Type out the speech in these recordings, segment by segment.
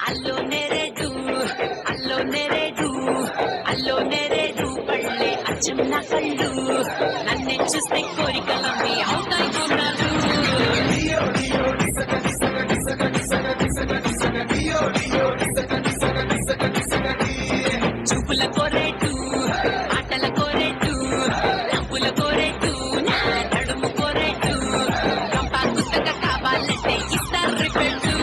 ಅಲ್ಲೋ ನೆರೆದು ಅಲ್ಲೋ ನೆರೆದು అల్లో నెరేడు పళ్ళే అచ్చన్న కళ్ళు నన్నే చూస్తే కోరికలమ్మి అవుతాయి కొన్నాళ్ళు చూపుల కోరేటు ఆటల కోరేటు డబ్బుల కోరేటు నా నడుము కోరేటు కంపా కుత్తగా కావాలంటే ఇస్తారు రిపెట్టు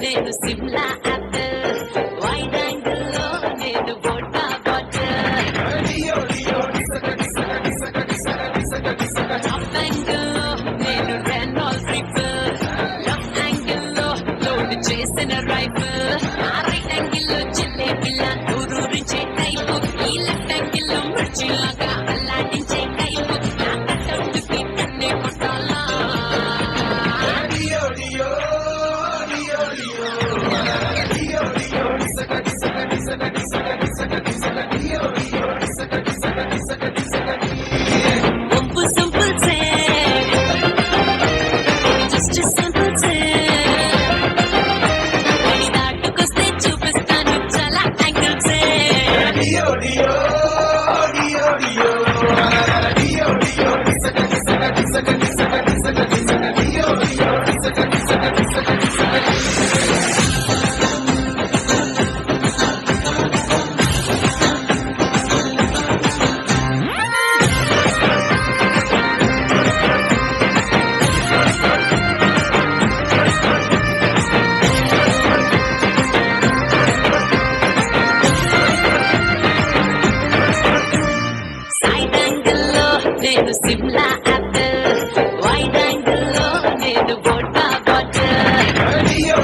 నేను సిమ్లా యాపిల్ వైడ్ యాంగిల్ లో నేను బోటా బాటిల్ టాప్ యాంగిల్ లో నేను రెనాల్డ్ రిపల్ లెఫ్ట్ యాంగిల్ లో లోడ్ చేసిన రైఫిల్ ఆ రైట్ యాంగిల్ లో జిలేబిలా ఊరూరించే టైపు ఈ లెఫ్ట్ యాంగిల్ లో మిర్చిలాగా అల్లాడించే టైపు నా కట్టౌట్కి కన్నే కొట్టాలా నేను సిమ్లా యాపిల్ వైడ్ యాంగిల్ లో నేను బోటా బాటిల్